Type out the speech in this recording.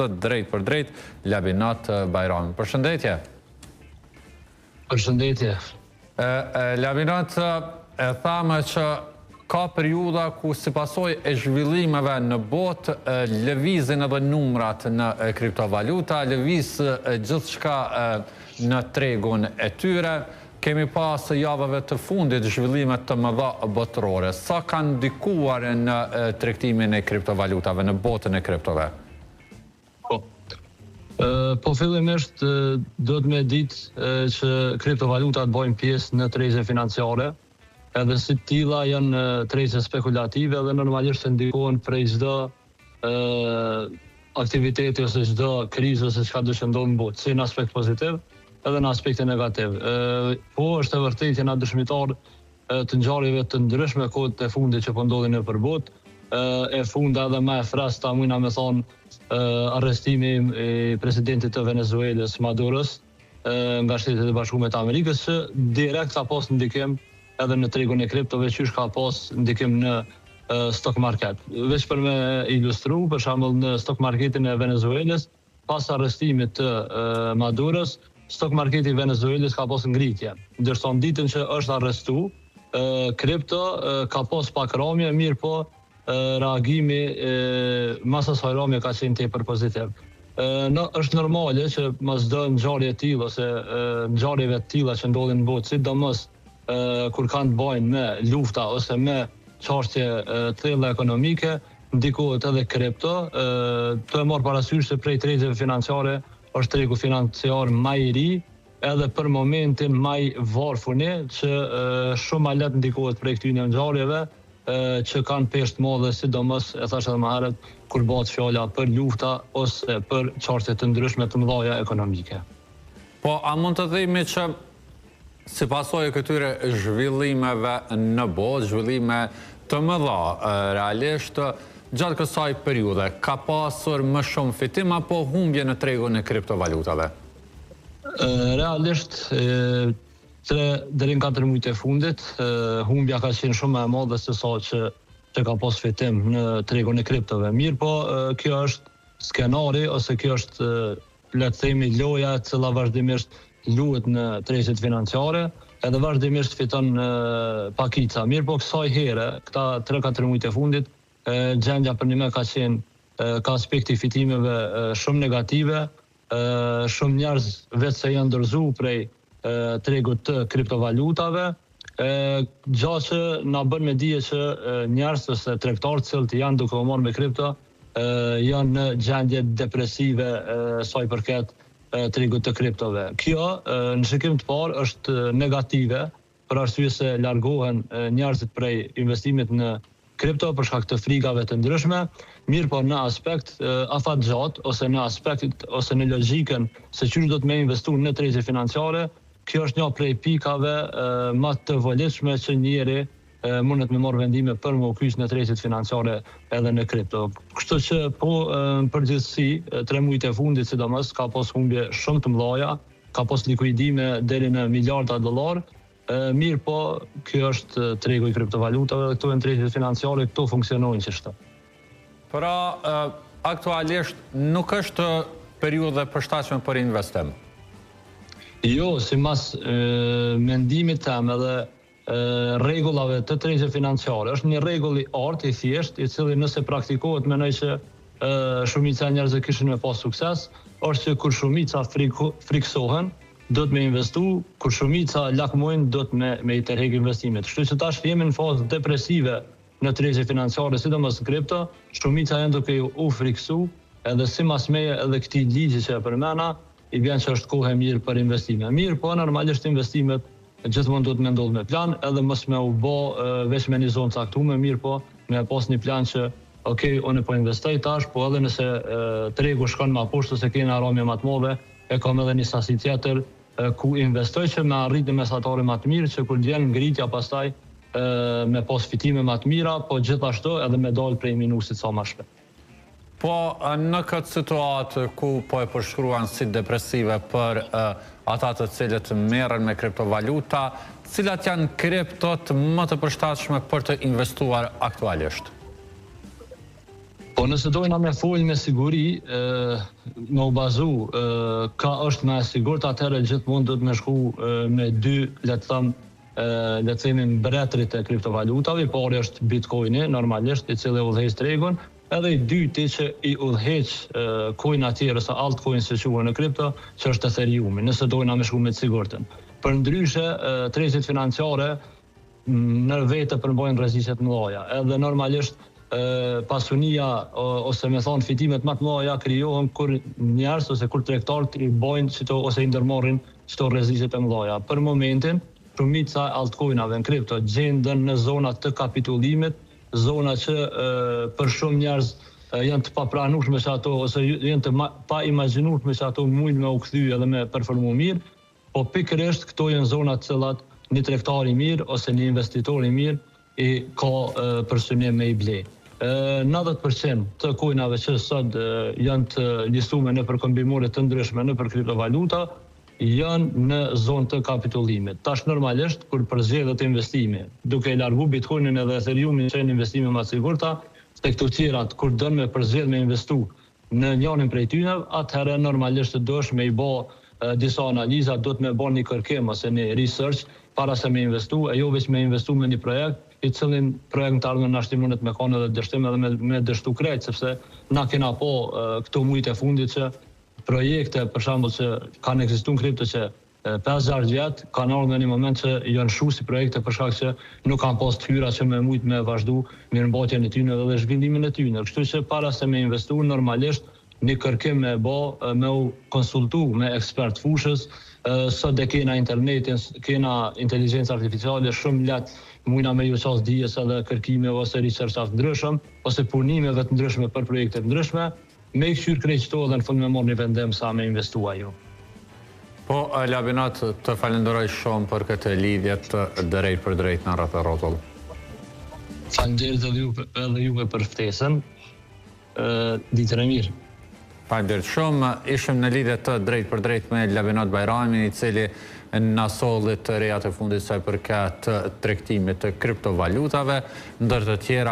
drejt për drejt, Labinat Bajrami. Përshëndetje. Përshëndetje. Labinat, e thame që ka periuda ku si pasoj e zhvillimeve në botë, lëvizin edhe numrat në kriptovaluta, lëviz gjithë shka në tregun e tyre. Kemi pas javëve të fundit zhvillimet të mëdha botërore. Sa kanë ndikuar në tregtimin e kriptovalutave, në botën e kriptove? Po fillimisht do të me ditë që kriptovalutat bojnë pjesë në trezë financiare, edhe si tilla janë trezë spekulative dhe normalisht të ndikohen prej çdo aktiviteti ose çdo krizë ose çka do të ndodhë në botë, si në aspekt pozitiv edhe në aspekte negativ. Po është e vërtetë jena dëshmitar të ngjarjeve të ndryshme kohët e fundit që po ndodhin nëpër botë. E funda dhe më e freskëta mujna me thonë arrestimi i presidentit të Venezuelës, Maduros, nga Shtetet e Bashkuara të Amerikës, që direkt ka pas ndikim edhe në tregun e kriptove, qysh ka pas ndikim në stock market. Veç për me ilustru, për shembull në stock marketin e Venezuelës, pas arrestimit të Maduros, stock marketi i Venezuelës ka pas ngritje. Ndërsa në ditën që është arrestu, kripto ka pas pak rëmje, mirë po reagimi mas asaj rëmje ka qenë tepër pozitiv. Është normale që mos do ngjarje të tilla ose ngjarjeve të tilla që ndodhin në botë, sidomos kur kanë të bëjnë me lufta ose me çështje të tilla ekonomike, ndikohet edhe kripto. Të marr parasysh se prej trezëve financiare është tregu financiar më i ri, edhe për momentin më i varfuni, që shumë më lehtë ndikohet prej këtyre ngjarjeve që kanë peshë të madhe, sidomos e thash edhe më herët, kur bëhet fjala për lufta ose për çështje të ndryshme të mëdha ekonomike. Po, a mund të themi që si pasojë këtyre zhvillimeve në botë, zhvillime të mëdha realisht, gjatë kësaj periudhe, ka pasur më shumë fitim apo humbje në tregun e kriptovalutave? Realisht, deri në 4 muajt e fundit, humbja ka qenë shumë më e madhe se sa që ka pas fitim në tregun e kriptove. Mirë po, kjo është skenari ose kjo është, le të themi, loja e cila vazhdimisht luhet në trezët financiare, edhe vazhdimisht fiton pakica. Mirë po, kësaj here, këta 3-4 muajt e fundit, gjendja për një me ka qenë ka aspekti fitimeve shumë negative, shumë njerëz vetë se janë ndërzu prej tregut të kriptovalutave, gjatë që na bën me dije që njerëz ose tregtarët cilët janë duke u marrë me kripto janë në gjendje depresive sa i përket tregut të kriptove. Kjo në shikim të parë është negative, për arsye se largohen njerëzit prej investimit në kripto për shkak të frikave të ndryshme, mirë po në aspekt afatgjat ose në aspekt ose në logjikën se çysh do të më investu në trezë financiare, kjo është një prej pikave më të volitshme që njëri mundet me marrë vendime për më kyç në trezët financiare edhe në kripto. Kështu që po në përgjithësi 3 muajt e fundit sidomos ka pas humbje shumë të mëdha, ka pas likuidime deri në miliarda dollar. Mirë po, kjo është tregu i kriptovalutave dhe këto janë trezët financiare, këto funksionojnë që shtë. Pra, aktualisht nuk është periudhë e përshtatshme për investim? Jo, si mas mendimit tem edhe rregullave të trezëve financiare, është një rregull i artë, i thjesht, i cili nëse praktikohet menoj që shumica e njerëzve kishin me pas sukses, është që kur shumica friksohen, do të me investu, kur shumica lakmojnë, do të me i tërheq investimet. Kështu që tash jemi në fazë depresive në trezë financiare, sidomos në kripto, shumica janë duke u friksu, edhe si mas meje edhe këtij ligji që e përmena, i vjen që është kohë e mirë për investime. Mirë, po normalisht investimet gjithmonë do të me ndodhë me plan, edhe mos me u bë veç me një zonë caktuar, mirë po me pas një plan që okej, unë po investoj tash, po edhe nëse tregu shkon më poshtë ose kena rëmje më të mëdha, e kam edhe një sasi tjetër ku investoj që me arrit në mesatare më të mirë, që kur vjen ngritja pastaj me pas fitime më të mira, po gjithashtu edhe me dalë prej minusit sa më shpejt. Po në këtë situatë ku po e përshkruan si depresive për ata të cilët merren me kriptovaluta, cilat janë kriptot më të përshtatshme për të investuar aktualisht? Po nëse dojna me folë me siguri, me u bazu, ka është me sigurt, atëherë gjithmonë do të me shku me dy, le të themi mbretërit e kriptovalutave. I pari është Bitcoini, normalisht, i cili udhëheq tregun, edhe i dyti që i udhëheq coin tjerë ose altcoin se quhen në kripto, që është Ethereumi, nëse dojna me shku me të sigurtën. Për ndryshe, treqet financiare në vete përmbojnë rreziqet mëdha, edhe normalisht pasunia ose me thonë fitimet më të mëdha krijohen kur njerëz ose kur tregtarët i bojnë çto ose i ndërmarrin çto rreziqet e mëdha. Për momentin, shumica altcoinave në kripto gjenden në zona të kapitulimit, zona që për shumë njerëz janë të papranueshme që ato ose janë të pa imagjinueshme që ato mundin me u kthy edhe me performu mirë, po pikërisht këto janë zona të cilat një tregtar i mirë ose një investitor i mirë i ka për synim me i ble. 90% të coinave që sot janë të listuar në përkombimore të ndryshme në për kriptovaluta janë në zonë të kapitulimit. Tash normalisht kur përzgjedhet investimi, duke i largu Bitcoinin edhe Ethereumin që janë investime më të sigurta, se këto tjerat kur dënë me përzgjedh me investu në njërin prej tyre, atëherë normalisht dosh me i bë disa analiza, do të me bë një kërkim ose një research para se me investu, e jo veç me investu me një projekt, i cilin projekt të ardhme në ashtimunet me kanë edhe dështim edhe me dështu krejt, sepse na kena po këto mujt e fundit që projekte, për shembull që kanë ekzistuar në kripto që 5-6 vjet, kanë ardhur në një moment që janë shu si projekte për shkak që nuk kanë pas hyra që me mujt me vazhdu mirëmbajtjen e tyre dhe zhvillimin e tyre. Kështu që para se me investu normalisht një kërkim me bë, me u konsultu me ekspert fushës, sot dhe kena internetin, kena inteligjencë artificiale, shumë lehtë mujna me ju qas dijes edhe kërkime ose researchat ndryshëm, ose punimeve të ndryshme për projekte të ndryshme, me i këshyr krejt qëto dhe në fund me morë një vendim sa me investua ju. Po, Labinat, të falenderoj shumë për këtë lidhjet drejt për drejt në Rreth e Rrotull. Falenderit edhe juve për ftesën, ditën e mirë. Falenderit shumë, ishëm në lidhje të drejt për drejt me Labinat Bajramin, i cili në solli të reja të fundit sa i përket tregtimit të kriptovalutave, ndër të tjera